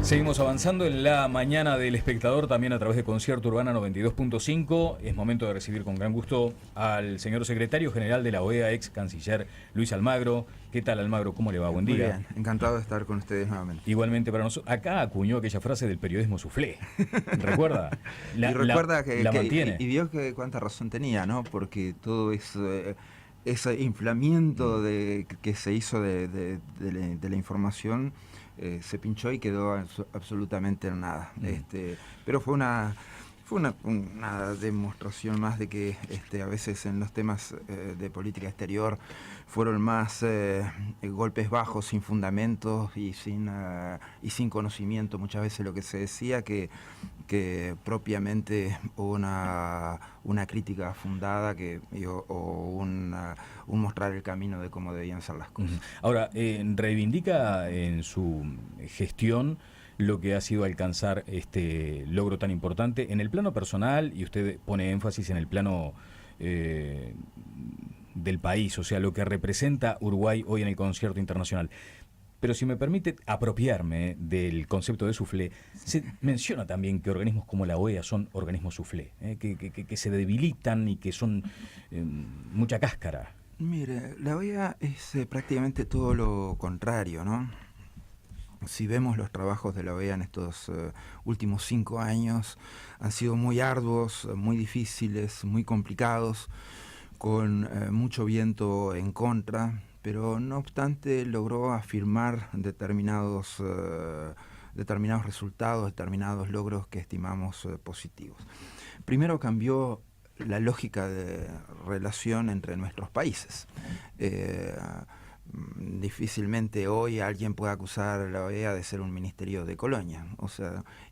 Seguimos avanzando en la mañana del espectador, también a través de Concierto Urbana 92.5. Es momento de recibir con gran gusto al señor secretario general de la OEA, ex canciller Luis Almagro. ¿Qué tal, Almagro? ¿Cómo le va? Buen día. Muy bien, encantado de estar con ustedes nuevamente. Igualmente para nosotros. Acá acuñó aquella frase del periodismo soufflé. ¿Recuerda? Y recuerda la mantiene. Y vio que cuánta razón tenía, ¿no? Porque todo ese inflamiento que se hizo de la información se pinchó y quedó absolutamente en nada. Pero fue una demostración más de que a veces en los temas de política exterior fueron más golpes bajos, sin fundamentos y sin conocimiento. Muchas veces lo que se decía que propiamente una crítica fundada o un mostrar el camino de cómo debían ser las cosas. Ahora, reivindica en su gestión lo que ha sido alcanzar este logro tan importante en el plano personal, y usted pone énfasis en el plano del país, o sea, lo que representa Uruguay hoy en el concierto internacional. Pero si me permite apropiarme del concepto de soufflé, se menciona también que organismos como la OEA son organismos soufflé, que se debilitan y que son mucha cáscara. Mire, la OEA es prácticamente todo lo contrario, ¿no? Si vemos los trabajos de la OEA en estos últimos 5 años, han sido muy arduos, muy difíciles, muy complicados, con mucho viento en contra, pero no obstante logró afirmar determinados resultados, determinados logros que estimamos positivos. Primero cambió la lógica de relación entre nuestros países. Difícilmente hoy alguien puede acusar a la OEA de ser un ministerio de colonia,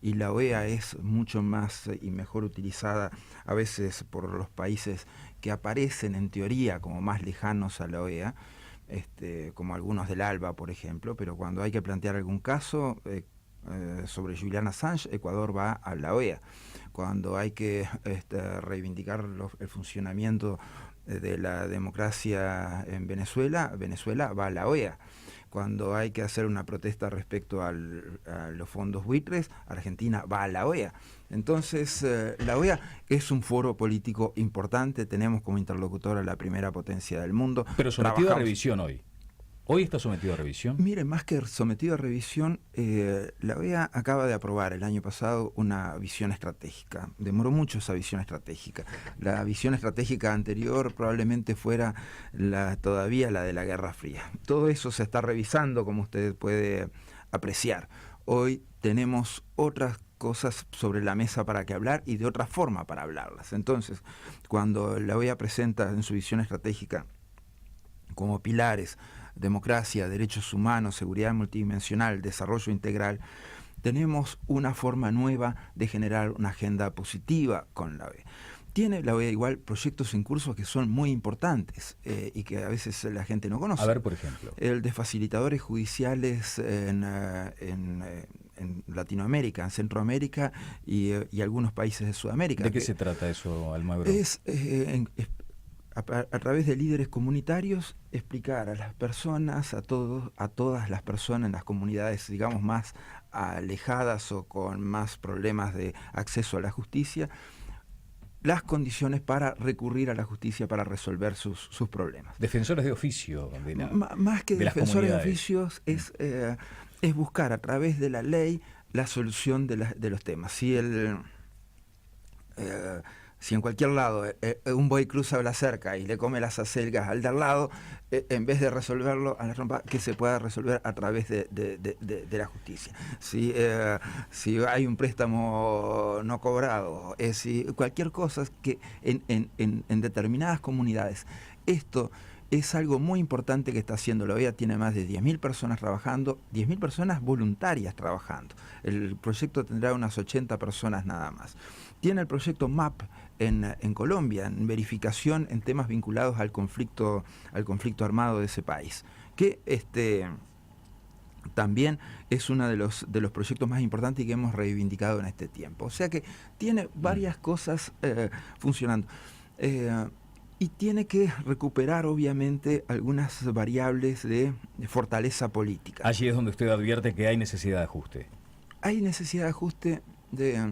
y la OEA es mucho más y mejor utilizada a veces por los países que aparecen en teoría como más lejanos a la OEA, como algunos del ALBA, por ejemplo, pero cuando hay que plantear algún caso sobre Julian Assange, Ecuador va a la OEA. Cuando hay que reivindicar el funcionamiento de la democracia en Venezuela, Venezuela va a la OEA. Cuando hay que hacer una protesta respecto a los fondos buitres, Argentina va a la OEA. Entonces, la OEA es un foro político importante, tenemos como interlocutora la primera potencia del mundo. Pero sometido a revisión hoy. ¿Hoy está sometido a revisión? Mire, más que sometido a revisión, la OEA acaba de aprobar el año pasado una visión estratégica. Demoró mucho esa visión estratégica. La visión estratégica anterior probablemente fuera todavía la de la Guerra Fría. Todo eso se está revisando, como usted puede apreciar. Hoy tenemos otras cosas sobre la mesa para que hablar y de otra forma para hablarlas. Entonces, cuando la OEA presenta en su visión estratégica como pilares democracia, derechos humanos, seguridad multidimensional, desarrollo integral, tenemos una forma nueva de generar una agenda positiva con la OEA. Tiene la OEA igual proyectos en curso que son muy importantes y que a veces la gente no conoce. A ver, por ejemplo. El de facilitadores judiciales en Latinoamérica, en Centroamérica y algunos países de Sudamérica. ¿De qué se trata eso, Almagro? A través de líderes comunitarios, explicar a las personas, a todas las personas en las comunidades, digamos, más alejadas o con más problemas de acceso a la justicia, las condiciones para recurrir a la justicia para resolver sus problemas. Defensores de oficio. Más que defensores de oficios es buscar a través de la ley la solución de los temas. Si en cualquier lado un buey cruza la cerca y le come las acelgas al de al lado, en vez de resolverlo a la trompa, que se pueda resolver a través de la justicia. Si hay un préstamo no cobrado, cualquier cosa que en determinadas comunidades, esto es algo muy importante que está haciendo la OEA. Tiene más de 10.000 personas trabajando, 10.000 personas voluntarias trabajando. El proyecto tendrá unas 80 personas nada más. Tiene el proyecto MAP en Colombia, en verificación en temas vinculados al conflicto armado de ese país, que también es uno de los proyectos más importantes y que hemos reivindicado en este tiempo. O sea que tiene varias cosas funcionando. Y tiene que recuperar, obviamente, algunas variables de fortaleza política. Allí es donde usted advierte que hay necesidad de ajuste. hay necesidad de ajuste, de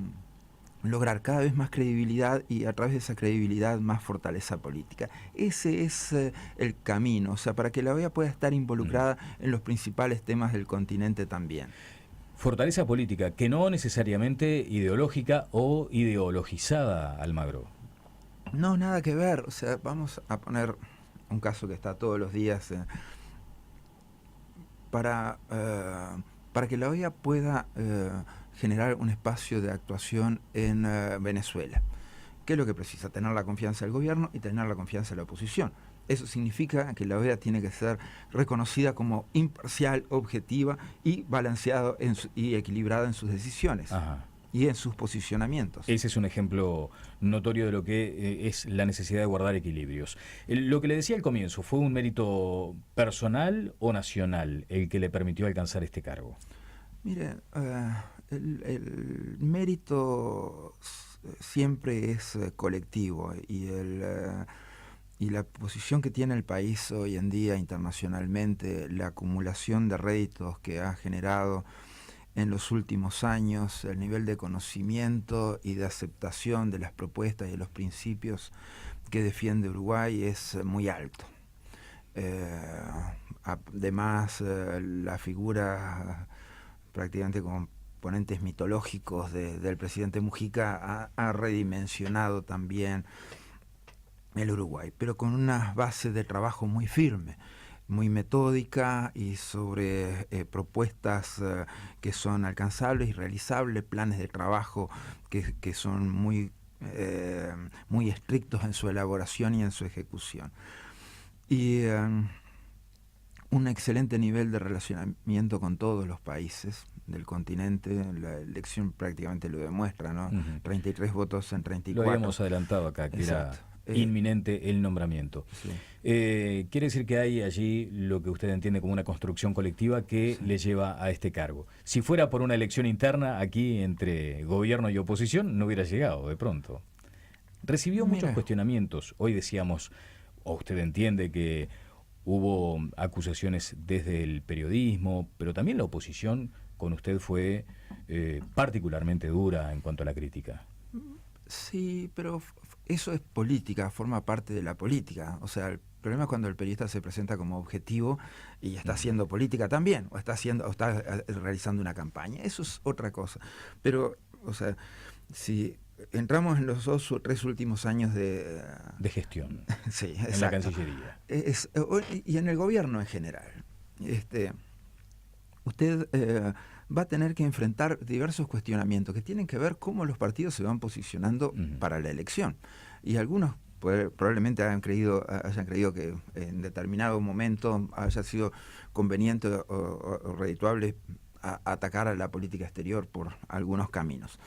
lograr cada vez más credibilidad y a través de esa credibilidad más fortaleza política. Ese es el camino, o sea, para que la OEA pueda estar involucrada en los principales temas del continente también. Fortaleza política, que no necesariamente ideológica o ideologizada, Almagro. No, nada que ver, o sea, vamos a poner un caso que está todos los días para que la OEA pueda generar un espacio de actuación en Venezuela. ¿Qué es lo que precisa? Tener la confianza del gobierno y tener la confianza de la oposición. Eso significa que la OEA tiene que ser reconocida como imparcial, objetiva y balanceada y equilibrada en sus decisiones. Ajá. Y en sus posicionamientos. Ese es un ejemplo notorio de lo que es la necesidad de guardar equilibrios. Lo que le decía al comienzo, ¿fue un mérito personal o nacional el que le permitió alcanzar este cargo? Mire, el mérito siempre es colectivo y la posición que tiene el país hoy en día internacionalmente, la acumulación de réditos que ha generado en los últimos años, el nivel de conocimiento y de aceptación de las propuestas y de los principios que defiende Uruguay es muy alto. Además, la figura prácticamente con componentes mitológicos del presidente Mujica ha redimensionado también el Uruguay, pero con una base de trabajo muy firme, muy metódica y sobre propuestas que son alcanzables y realizables, planes de trabajo que son muy estrictos en su elaboración y en su ejecución. Y un excelente nivel de relacionamiento con todos los países del continente. La elección prácticamente lo demuestra, ¿no? 33 votos en 34. Lo habíamos adelantado acá, que exacto. Era inminente el nombramiento. Sí. Quiere decir que hay allí lo que usted entiende como una construcción colectiva que sí le lleva a este cargo. Si fuera por una elección interna aquí entre gobierno y oposición, no hubiera llegado de pronto. Recibió muchos cuestionamientos. Hoy decíamos, o usted entiende que hubo acusaciones desde el periodismo, pero también la oposición con usted fue particularmente dura en cuanto a la crítica. Sí, pero eso es política, forma parte de la política. O sea, el problema es cuando el periodista se presenta como objetivo y está haciendo política también, o está realizando una campaña. Eso es otra cosa. Pero, o sea, si entramos en los 2 o 3 últimos años de gestión. Sí, en la Cancillería. Y en el gobierno en general. Usted va a tener que enfrentar diversos cuestionamientos que tienen que ver cómo los partidos se van posicionando para la elección. Y algunos probablemente hayan creído que en determinado momento haya sido conveniente o redituable atacar a la política exterior por algunos caminos.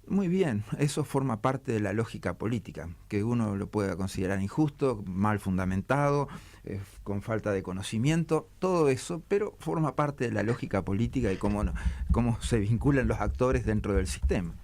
Muy bien, eso forma parte de la lógica política, que uno lo pueda considerar injusto, mal fundamentado, con falta de conocimiento, todo eso, pero forma parte de la lógica política y cómo se vinculan los actores dentro del sistema.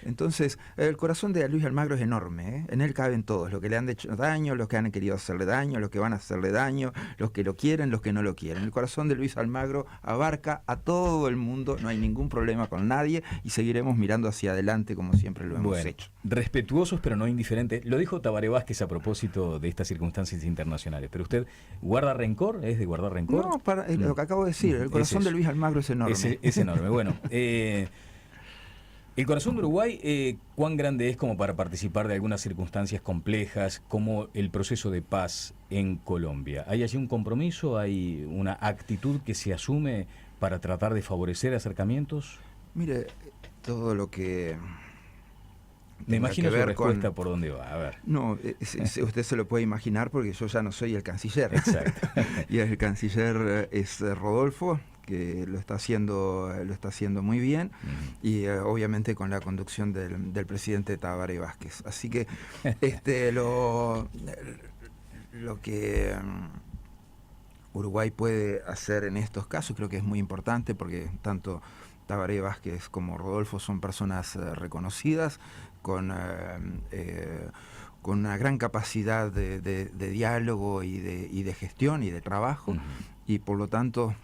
Entonces, el corazón de Luis Almagro es enorme, ¿eh? En él caben todos, los que le han hecho daño, los que han querido hacerle daño, los que van a hacerle daño, los que lo quieren, los que no lo quieren. El corazón de Luis Almagro abarca a todo el mundo, no hay ningún problema con nadie y seguiremos mirando hacia adelante como siempre lo hemos hecho. Respetuosos pero no indiferentes. Lo dijo Tabaré Vázquez a propósito de estas circunstancias internacionales, pero usted guarda rencor, ¿es de guardar rencor? No, lo que acabo de decir, el corazón de Luis Almagro es enorme. Es enorme, bueno. El corazón de Uruguay, ¿cuán grande es como para participar de algunas circunstancias complejas como el proceso de paz en Colombia? ¿Hay allí un compromiso, hay una actitud que se asume para tratar de favorecer acercamientos? Mire, todo lo que... Me imagino su respuesta por dónde va, a ver. No, usted se lo puede imaginar porque yo ya no soy el canciller. Exacto. Y el canciller es Rodolfo, que lo está haciendo muy bien, y obviamente con la conducción del presidente Tabaré Vázquez. Así que lo que Uruguay puede hacer en estos casos creo que es muy importante, porque tanto Tabaré Vázquez como Rodolfo son personas reconocidas, con una gran capacidad de diálogo y de gestión y de trabajo, y por lo tanto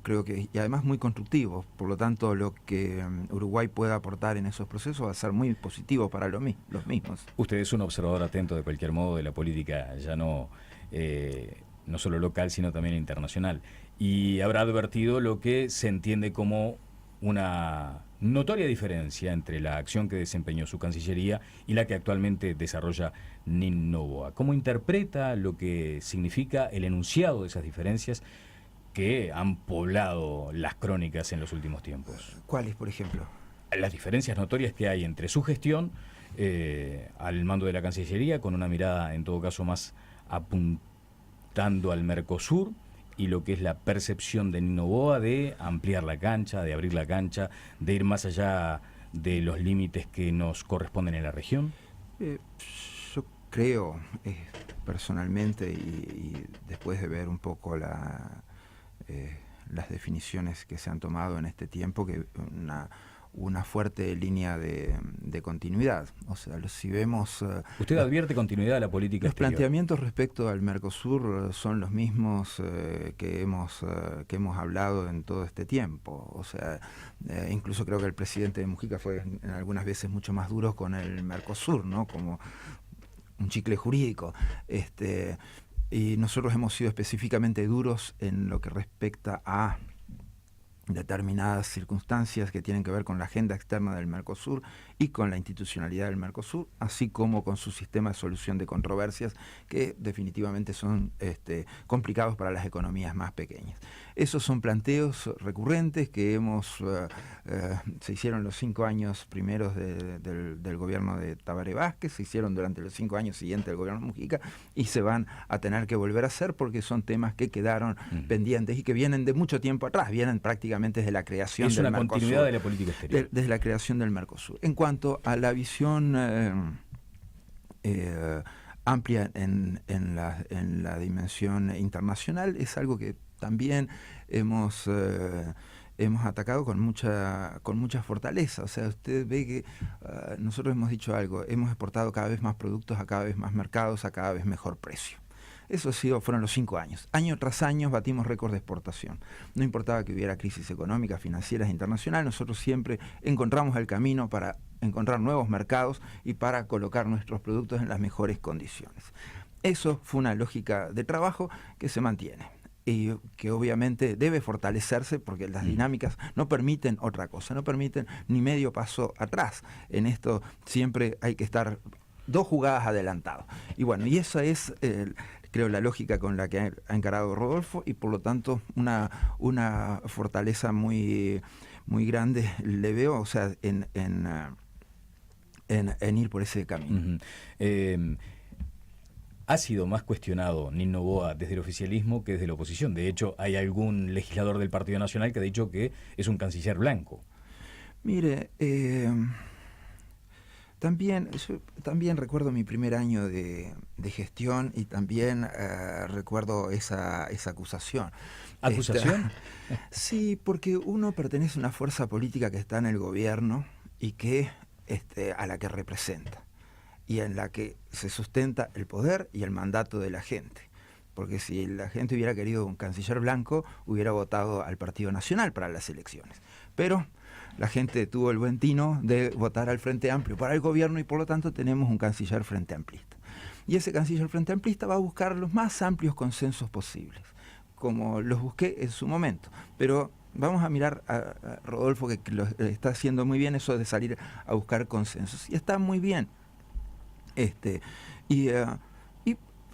creo que, y además muy constructivos. Por lo tanto, lo que Uruguay pueda aportar en esos procesos va a ser muy positivo para los mismos. Usted es un observador atento de cualquier modo de la política, ya no solo local, sino también internacional. Y habrá advertido lo que se entiende como una notoria diferencia entre la acción que desempeñó su Cancillería y la que actualmente desarrolla Nin Noboa. ¿Cómo interpreta lo que significa el enunciado de esas diferencias que han poblado las crónicas en los últimos tiempos? ¿Cuáles, por ejemplo? Las diferencias notorias que hay entre su gestión al mando de la Cancillería, con una mirada en todo caso más apuntando al Mercosur, y lo que es la percepción de Nin Noboa de ampliar la cancha, de abrir la cancha, de ir más allá de los límites que nos corresponden en la región. Yo creo personalmente, y después de ver un poco las definiciones que se han tomado en este tiempo, que una fuerte línea de continuidad. O sea, si vemos... ¿Usted advierte continuidad a la política Los exterior? planteamientos respecto al Mercosur son los mismos que hemos hablado en todo este tiempo. O sea, incluso creo que el presidente de Mujica fue en algunas veces mucho más duro con el Mercosur, ¿no? Como un chicle jurídico. Y nosotros hemos sido específicamente duros en lo que respecta a determinadas circunstancias que tienen que ver con la agenda externa del Mercosur y con la institucionalidad del Mercosur, así como con su sistema de solución de controversias, que definitivamente son complicados para las economías más pequeñas. Esos son planteos recurrentes que se hicieron los 5 años primeros del gobierno de Tabaré Vázquez, se hicieron durante los 5 años siguientes del gobierno de Mujica, y se van a tener que volver a hacer porque son temas que quedaron pendientes y que vienen de mucho tiempo atrás, vienen prácticamente desde la creación del Mercosur. Es una continuidad de la política exterior. Desde la creación del Mercosur. En cuanto a la visión amplia en la dimensión internacional, es algo que también hemos atacado con mucha fortaleza. O sea, usted ve que nosotros hemos dicho algo, hemos exportado cada vez más productos a cada vez más mercados, a cada vez mejor precio. Eso fueron los 5 años. Año tras año batimos récords de exportación. No importaba que hubiera crisis económicas, financieras, internacionales, nosotros siempre encontramos el camino para encontrar nuevos mercados y para colocar nuestros productos en las mejores condiciones. Eso fue una lógica de trabajo que se mantiene y que obviamente debe fortalecerse porque las dinámicas no permiten otra cosa, no permiten ni medio paso atrás. En esto siempre hay que estar 2 jugadas adelantado. Y bueno, y esa es creo la lógica con la que ha encarado Rodolfo, y por lo tanto una fortaleza muy, muy grande le veo, o sea, en ir por ese camino. Ha sido más cuestionado Nin Noboa desde el oficialismo que desde la oposición. De hecho, hay algún legislador del Partido Nacional que ha dicho que es un canciller blanco. Mire, yo también recuerdo mi primer año de gestión y también recuerdo esa acusación. ¿Acusación? Sí, porque uno pertenece a una fuerza política que está en el gobierno y que a la que representa y en la que se sustenta el poder y el mandato de la gente. Porque si la gente hubiera querido un canciller blanco, hubiera votado al Partido Nacional para las elecciones. Pero la gente tuvo el buen tino de votar al Frente Amplio para el gobierno y por lo tanto tenemos un canciller Frente Amplista. Y ese canciller Frente Amplista va a buscar los más amplios consensos posibles, como los busqué en su momento. Pero vamos a mirar a Rodolfo, que lo está haciendo muy bien eso de salir a buscar consensos. Y está muy bien.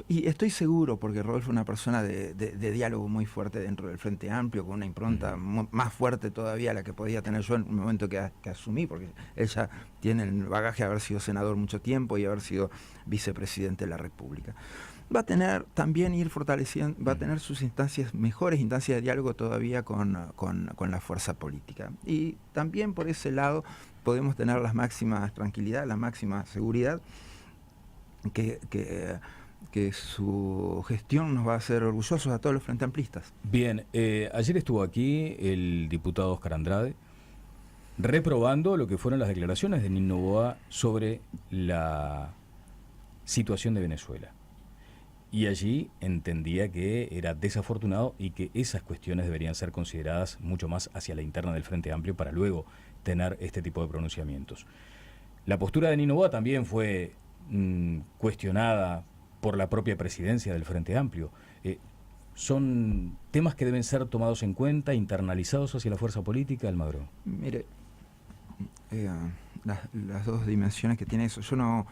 Y estoy seguro, porque Rodolfo es una persona de diálogo muy fuerte dentro del Frente Amplio, con una impronta más fuerte todavía a la que podía tener yo en el momento que asumí, porque él ya tiene el bagaje de haber sido senador mucho tiempo y haber sido vicepresidente de la República. Va a tener también ir fortaleciendo, va a tener sus mejores instancias de diálogo todavía con la fuerza política. Y también por ese lado podemos tener las máximas tranquilidad, la máxima seguridad que su gestión nos va a hacer orgullosos a todos los frente amplistas. Bien, ayer estuvo aquí el diputado Oscar Andrade reprobando lo que fueron las declaraciones de Nin Noboa sobre la situación de Venezuela. Y allí entendía que era desafortunado y que esas cuestiones deberían ser consideradas mucho más hacia la interna del Frente Amplio para luego tener este tipo de pronunciamientos. La postura de Nino Boa también fue cuestionada por la propia presidencia del Frente Amplio. ¿Son temas que deben ser tomados en cuenta, internalizados hacia la fuerza política, Almagro? Mire, las dos dimensiones que tiene eso, yo no...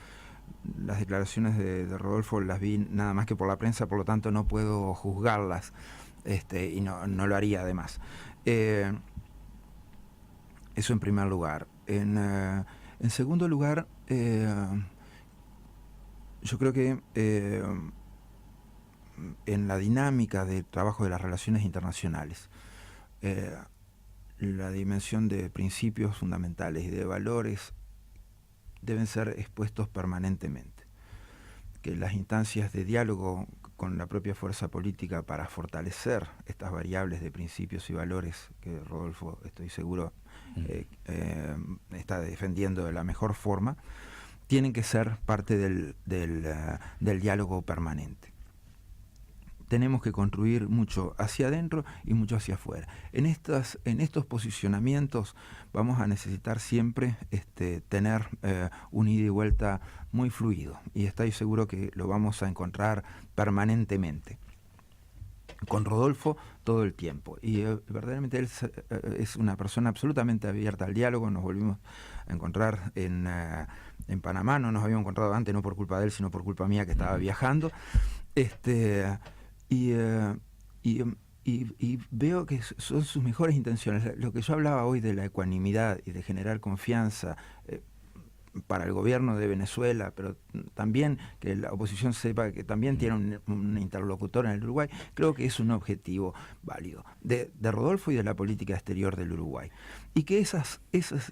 Las declaraciones de Rodolfo las vi nada más que por la prensa, por lo tanto no puedo juzgarlas, y no lo haría además. Eso en primer lugar. En segundo lugar, yo creo que en la dinámica de trabajo de las relaciones internacionales, la dimensión de principios fundamentales y de valores deben ser expuestos permanentemente. Que las instancias de diálogo con la propia fuerza política para fortalecer estas variables de principios y valores que Rodolfo, estoy seguro, está defendiendo de la mejor forma, tienen que ser parte del diálogo permanente. Tenemos que construir mucho hacia adentro y mucho hacia afuera. En estos posicionamientos vamos a necesitar siempre tener un ida y vuelta muy fluido, y estoy seguro que lo vamos a encontrar permanentemente. Con Rodolfo todo el tiempo, y verdaderamente él es una persona absolutamente abierta al diálogo. Nos volvimos a encontrar en Panamá, no nos habíamos encontrado antes, no por culpa de él, sino por culpa mía que estaba viajando. Y veo que son sus mejores intenciones. Lo que yo hablaba hoy de la ecuanimidad y de generar confianza para el gobierno de Venezuela, pero también que la oposición sepa que también tiene un interlocutor en el Uruguay, creo que es un objetivo válido de Rodolfo y de la política exterior del Uruguay. Y que esas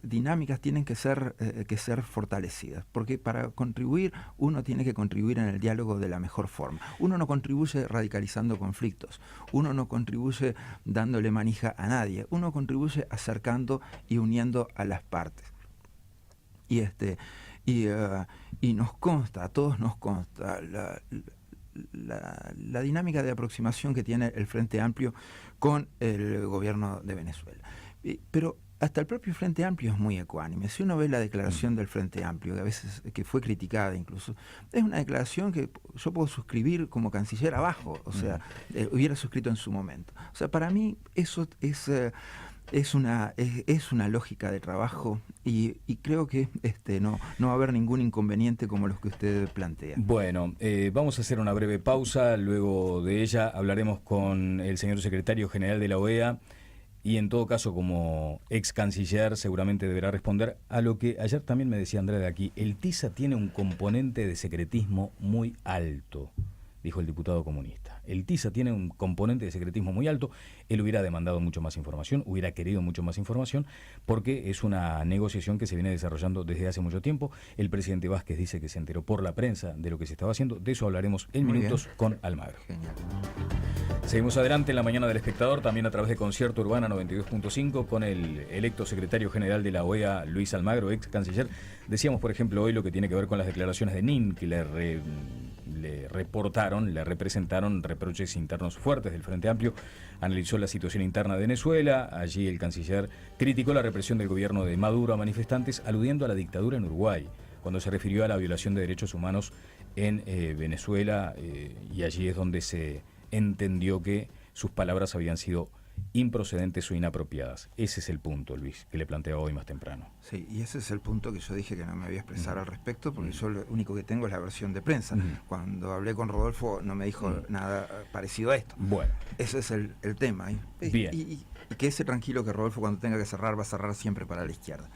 dinámicas tienen que ser fortalecidas, porque para contribuir uno tiene que contribuir en el diálogo de la mejor forma. Uno no contribuye radicalizando conflictos, uno no contribuye dándole manija a nadie, uno contribuye acercando y uniendo a las partes. Y nos consta, a todos nos consta la dinámica de aproximación que tiene el Frente Amplio con el gobierno de Venezuela. Pero hasta el propio Frente Amplio es muy ecuánime. Si uno ve la declaración del Frente Amplio, que a veces que fue criticada incluso, es una declaración que yo puedo suscribir como canciller abajo, o sea, hubiera suscrito en su momento. O sea, para mí eso es una lógica de trabajo, y creo que no va a haber ningún inconveniente como los que usted plantea. Bueno, vamos a hacer una breve pausa. Luego de ella hablaremos con el señor secretario general de la OEA, y en todo caso, como ex canciller, seguramente deberá responder a lo que ayer también me decía Andrea de aquí. El TISA tiene un componente de secretismo muy alto, dijo el diputado comunista. El TISA tiene un componente de secretismo muy alto. Él hubiera demandado mucho más información, hubiera querido mucho más información, porque es una negociación que se viene desarrollando desde hace mucho tiempo. El presidente Vázquez dice que se enteró por la prensa de lo que se estaba haciendo. De eso hablaremos en minutos con Almagro. Genial. Seguimos adelante en la mañana del Espectador, también a través de Concierto Urbana 92.5, con el electo secretario general de la OEA, Luis Almagro, ex canciller. Decíamos, por ejemplo, hoy lo que tiene que ver con las declaraciones de Nin, que le representaron reproches internos fuertes del Frente Amplio. Analizó la situación interna de Venezuela. Allí el canciller criticó la represión del gobierno de Maduro a manifestantes, aludiendo a la dictadura en Uruguay, cuando se refirió a la violación de derechos humanos en Venezuela, y allí es donde se entendió que sus palabras habían sido improcedentes o inapropiadas. Ese es el punto, Luis, que le planteaba hoy más temprano. Sí, y ese es el punto que yo dije que no me voy a expresar al respecto, porque yo lo único que tengo es la versión de prensa. Cuando hablé con Rodolfo no me dijo nada parecido a esto. Bueno. Ese es el tema. Bien. Y quédese tranquilo que Rodolfo, cuando tenga que cerrar, va a cerrar siempre para la izquierda.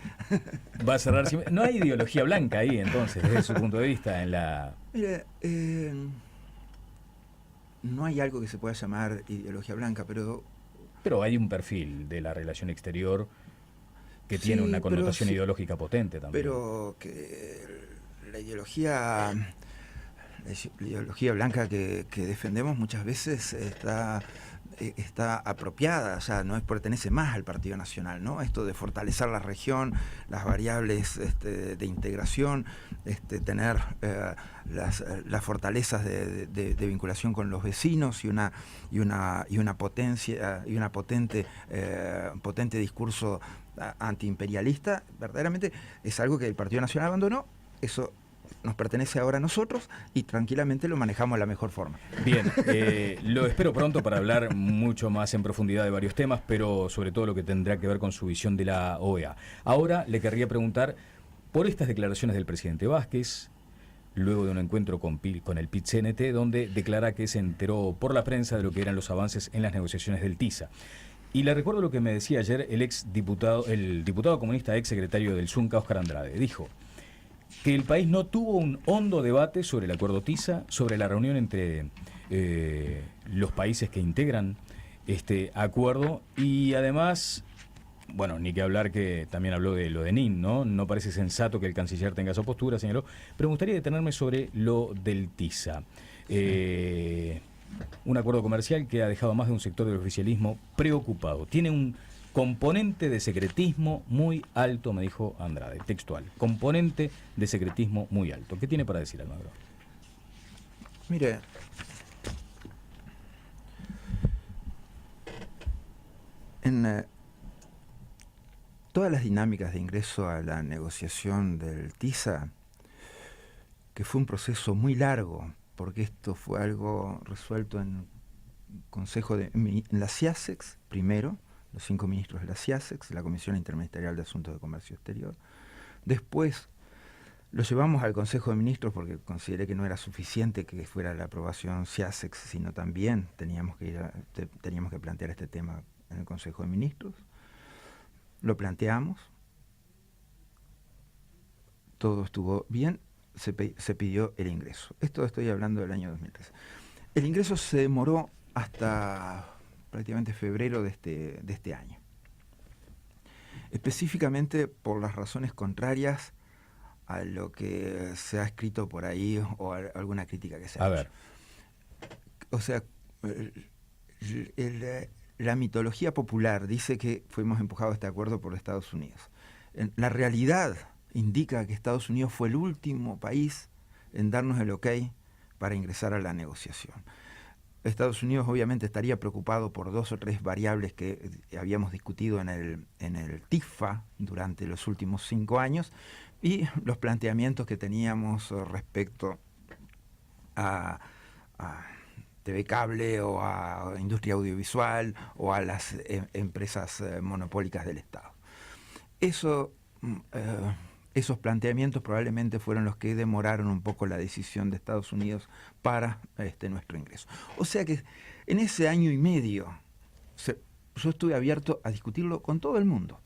Va a cerrar siempre. No hay ideología blanca ahí, entonces, desde su punto de vista, en la... Mire, no hay algo que se pueda llamar ideología blanca, pero hay un perfil de la relación exterior que tiene una connotación ideológica potente también. Pero que la ideología blanca que defendemos muchas veces está está apropiada, ya no pertenece más al Partido Nacional, ¿no? Esto de fortalecer la región, las variables de integración, tener las fortalezas de vinculación con los vecinos y una potencia y una potente discurso antiimperialista, verdaderamente es algo que el Partido Nacional abandonó. Eso nos pertenece ahora a nosotros y tranquilamente lo manejamos de la mejor forma. Bien, lo espero pronto para hablar mucho más en profundidad de varios temas, pero sobre todo lo que tendrá que ver con su visión de la OEA. Ahora le querría preguntar por estas declaraciones del presidente Vázquez, luego de un encuentro con el PIT-CNT, donde declara que se enteró por la prensa de lo que eran los avances en las negociaciones del TISA. Y le recuerdo lo que me decía ayer el diputado comunista ex secretario del Zunca, Óscar Andrade. Dijo que el país no tuvo un hondo debate sobre el acuerdo TISA, sobre la reunión entre los países que integran este acuerdo, y además, bueno, ni que hablar que también habló de lo de NIN, ¿no? No parece sensato que el canciller tenga esa postura, señaló, pero me gustaría detenerme sobre lo del TISA. Un acuerdo comercial que ha dejado a más de un sector del oficialismo preocupado. Tiene un componente de secretismo muy alto, me dijo Andrade, textual. Componente de secretismo muy alto. ¿Qué tiene para decir, Almagro? Mire, en todas las dinámicas de ingreso a la negociación del TISA, que fue un proceso muy largo, porque esto fue algo resuelto en la CIASEX primero, los 5 ministros de la CIASEX, la Comisión Interministerial de Asuntos de Comercio Exterior. Después lo llevamos al Consejo de Ministros porque consideré que no era suficiente que fuera la aprobación CIASEX, sino también teníamos que plantear este tema en el Consejo de Ministros. Lo planteamos, todo estuvo bien, se pidió el ingreso. Esto estoy hablando del año 2013. El ingreso se demoró hasta prácticamente febrero de este año. Específicamente por las razones contrarias a lo que se ha escrito por ahí o alguna crítica que se ha hecho. O sea, la mitología popular dice que fuimos empujados a este acuerdo por Estados Unidos. La realidad indica que Estados Unidos fue el último país en darnos el ok para ingresar a la negociación. Estados Unidos obviamente estaría preocupado por 2 o 3 variables que habíamos discutido en el TIFA durante los últimos 5 años y los planteamientos que teníamos respecto a TV cable o a industria audiovisual o a las empresas monopólicas del Estado. Esos planteamientos probablemente fueron los que demoraron un poco la decisión de Estados Unidos para nuestro ingreso. O sea que en ese año y medio yo estuve abierto a discutirlo con todo el mundo.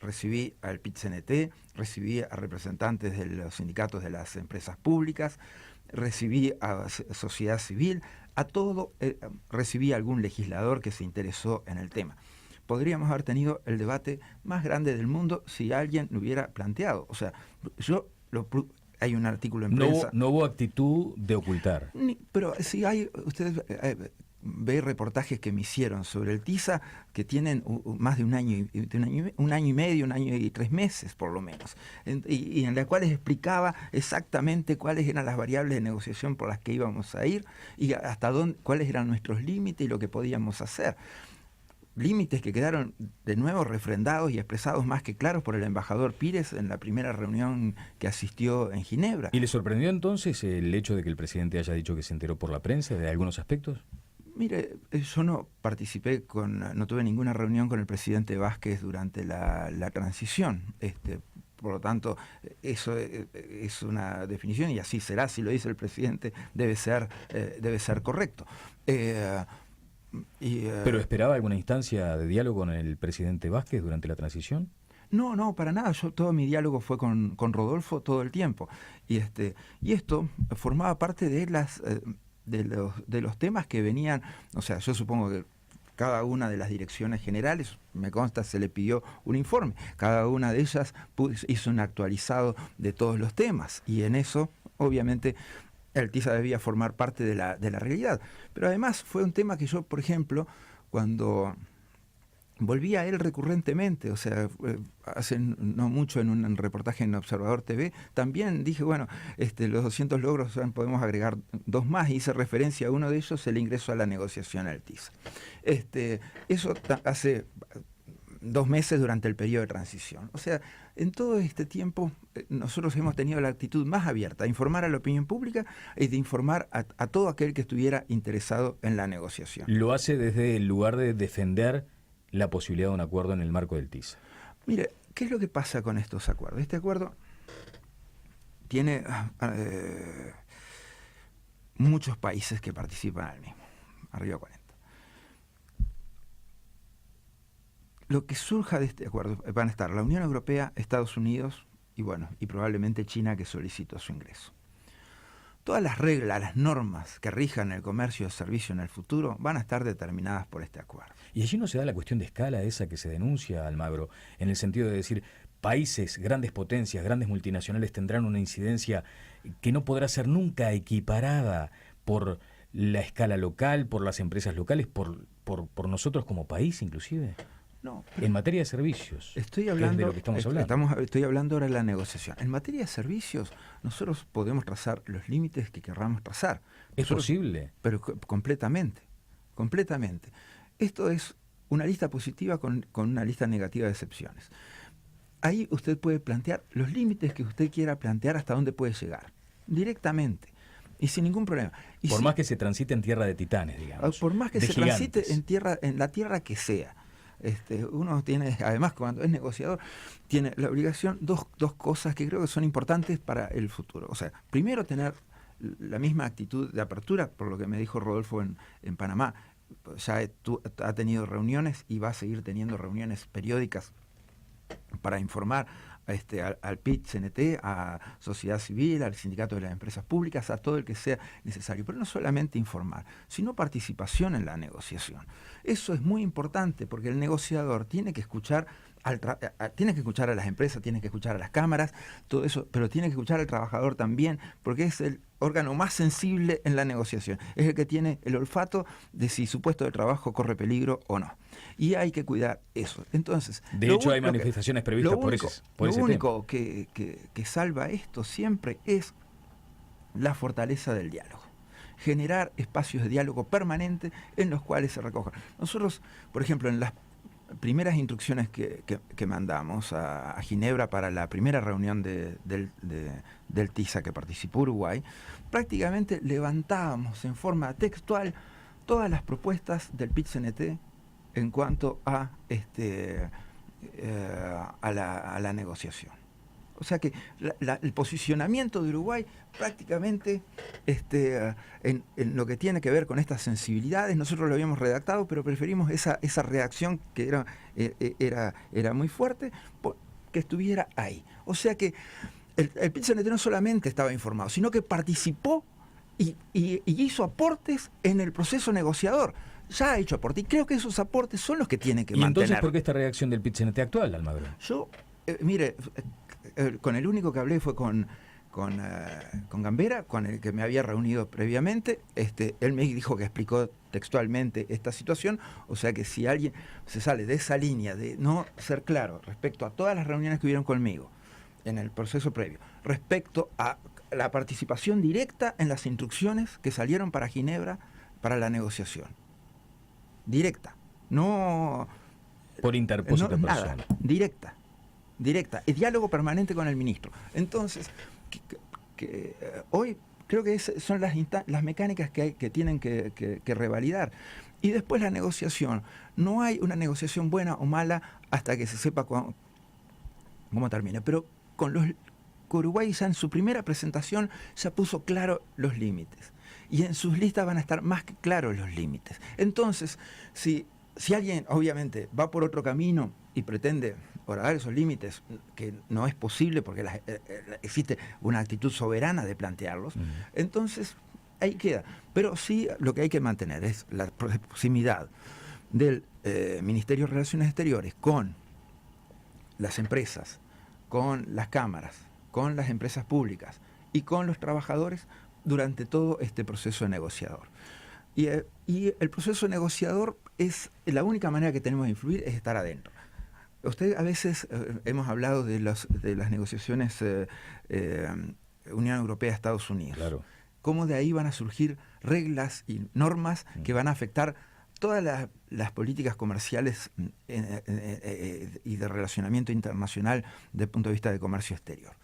Recibí al PIT-CNT, recibí a representantes de los sindicatos de las empresas públicas, recibí a sociedad civil, recibí a algún legislador que se interesó en el tema. Podríamos haber tenido el debate más grande del mundo si alguien lo hubiera planteado. O sea, hay un artículo en prensa. No hubo actitud de ocultar. Pero si hay, ustedes ve reportajes que me hicieron sobre el TISA que tienen más de un año y medio, 1 año y 3 meses por lo menos, y en las cuales explicaba exactamente cuáles eran las variables de negociación por las que íbamos a ir y cuáles eran nuestros límites y lo que podíamos hacer. Límites que quedaron de nuevo refrendados y expresados más que claros por el embajador Pires en la primera reunión que asistió en Ginebra. ¿Y le sorprendió entonces el hecho de que el presidente haya dicho que se enteró por la prensa de algunos aspectos? Mire, yo no no tuve ninguna reunión con el presidente Vázquez durante la transición. Por lo tanto, eso es una definición y así será. Si lo dice el presidente, debe ser correcto. ¿Pero esperaba alguna instancia de diálogo con el presidente Vázquez durante la transición? No, para nada. Todo mi diálogo fue con Rodolfo todo el tiempo. Y esto formaba parte de los temas que venían. O sea, yo supongo que cada una de las direcciones generales, me consta, se le pidió un informe. Cada una de ellas hizo un actualizado de todos los temas. Y en eso, obviamente, el TISA debía formar parte de la realidad. Pero además fue un tema que yo, por ejemplo, cuando volvía a él recurrentemente, o sea, hace no mucho en un reportaje en Observador TV, también dije, bueno, los 200 logros podemos agregar 2 más, y hice referencia a uno de ellos, el ingreso a la negociación al TISA. Eso hace 2 meses durante el periodo de transición. O sea, en todo este tiempo nosotros hemos tenido la actitud más abierta, a informar a la opinión pública y de informar a todo aquel que estuviera interesado en la negociación. Lo hace desde el lugar de defender la posibilidad de un acuerdo en el marco del TISA. Mire, ¿qué es lo que pasa con estos acuerdos? Este acuerdo tiene muchos países que participan al mismo, arriba de 40. Lo que surja de este acuerdo van a estar la Unión Europea, Estados Unidos y probablemente China, que solicitó su ingreso. Todas las reglas, las normas que rijan el comercio de servicio en el futuro van a estar determinadas por este acuerdo. Y allí no se da la cuestión de escala esa que se denuncia, Almagro, en el sentido de decir, países, grandes potencias, grandes multinacionales tendrán una incidencia que no podrá ser nunca equiparada por la escala local, por las empresas locales, por nosotros como país inclusive. No, en materia de servicios, estoy hablando, que es de lo que estamos hablando. Estoy hablando ahora de la negociación. En materia de servicios, nosotros podemos trazar los límites que querramos trazar. ¿Es posible? Pero completamente. Esto es una lista positiva con una lista negativa de excepciones. Ahí usted puede plantear los límites que usted quiera plantear, hasta dónde puede llegar, directamente. Y sin ningún problema. Por más que se transite en tierra de titanes, digamos. Por más que se transite en la tierra que sea. Uno tiene, además, cuando es negociador, tiene la obligación, dos cosas que creo que son importantes para el futuro. O sea, primero, tener la misma actitud de apertura, por lo que me dijo Rodolfo en Panamá. Ya ha tenido reuniones y va a seguir teniendo reuniones periódicas para informar al PIT-CNT, a sociedad civil, al sindicato de las empresas públicas, a todo el que sea necesario. Pero no solamente informar, sino participación en la negociación. Eso es muy importante, porque el negociador tiene que escuchar tiene que escuchar a las empresas, tiene que escuchar a las cámaras, todo eso, pero tiene que escuchar al trabajador también, porque es el órgano más sensible en la negociación. Es el que tiene el olfato de si su puesto de trabajo corre peligro o no. Y hay que cuidar eso. Entonces, de hecho, hay manifestaciones previstas por ese tema. Lo único que salva esto siempre es la fortaleza del diálogo. Generar espacios de diálogo permanente en los cuales se recojan. Nosotros, por ejemplo, en las primeras instrucciones que mandamos a Ginebra para la primera reunión del TISA que participó Uruguay, prácticamente levantábamos en forma textual todas las propuestas del PIT-CNT en cuanto a la negociación. O sea que el posicionamiento de Uruguay prácticamente en lo que tiene que ver con estas sensibilidades, nosotros lo habíamos redactado, pero preferimos esa reacción que era muy fuerte, que estuviera ahí. O sea que el PIT-CNT no solamente estaba informado, sino que participó y hizo aportes en el proceso negociador. Ya ha hecho aportes, y creo que esos aportes son los que tienen que mantener. ¿Y entonces por qué esta reacción del PIT-CNT actual, Almagro? Yo, mire, con el único que hablé fue con Gambera, con el que me había reunido previamente. Él me dijo que explicó textualmente esta situación, o sea que si alguien se sale de esa línea de no ser claro respecto a todas las reuniones que hubieron conmigo en el proceso previo, respecto a la participación directa en las instrucciones que salieron para Ginebra para la negociación, directa, no por interpósito personal, directa, el diálogo permanente con el ministro. Entonces, hoy creo que son las mecánicas que tienen que revalidar. Y después la negociación. No hay una negociación buena o mala hasta que se sepa cómo termina. Pero con Uruguay ya en su primera presentación ya puso claro los límites. Y en sus listas van a estar más que claros los límites. Entonces, si alguien obviamente va por otro camino y pretende horadar esos límites, que no es posible porque existe una actitud soberana de plantearlos, entonces ahí queda. Pero sí, lo que hay que mantener es la proximidad del Ministerio de Relaciones Exteriores con las empresas, con las cámaras, con las empresas públicas y con los trabajadores durante todo este proceso negociador. Y el proceso negociador es la única manera que tenemos de influir es estar adentro. Usted a veces hemos hablado de las negociaciones Unión Europea-Estados Unidos. Claro. Cómo de ahí van a surgir reglas y normas que van a afectar todas las políticas comerciales y de relacionamiento internacional desde el punto de vista de comercio exterior.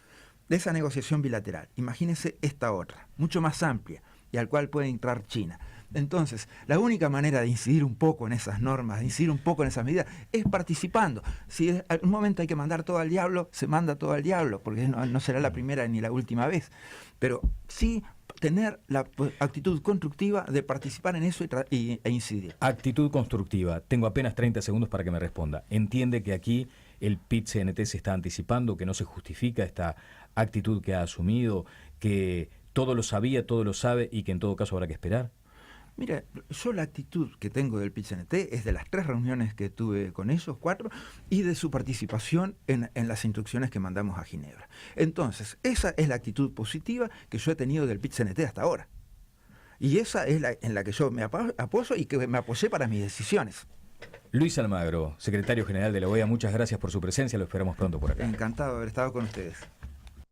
De esa negociación bilateral, imagínense esta otra, mucho más amplia, y al cual puede entrar China. Entonces, la única manera de incidir un poco en esas normas, de incidir un poco en esas medidas, es participando. Si en un momento hay que mandar todo al diablo, se manda todo al diablo, porque no será la primera ni la última vez. Pero sí tener la actitud constructiva de participar en eso e incidir. Actitud constructiva. Tengo apenas 30 segundos para que me responda. ¿Entiende que aquí el PIT-CNT se está anticipando, que no se justifica esta actitud que ha asumido, que todo lo sabía, todo lo sabe y que en todo caso habrá que esperar? Mira, yo la actitud que tengo del PIT-CNT es de las 3 reuniones que tuve con ellos, 4, y de su participación en las instrucciones que mandamos a Ginebra. Entonces, esa es la actitud positiva que yo he tenido del PIT-CNT hasta ahora. Y esa es en la que yo me apoyo y que me apoyé para mis decisiones. Luis Almagro, secretario general de la OEA, muchas gracias por su presencia, lo esperamos pronto por acá. Encantado de haber estado con ustedes.